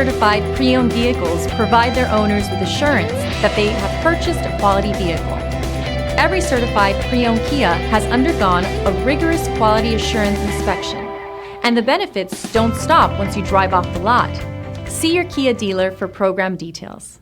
certified pre-owned vehicles provide their owners with assurance that they have purchased a quality vehicle. Every certified pre-owned Kia has undergone a rigorous quality assurance inspection, and the benefits don't stop once you drive off the lot. See your Kia dealer for program details.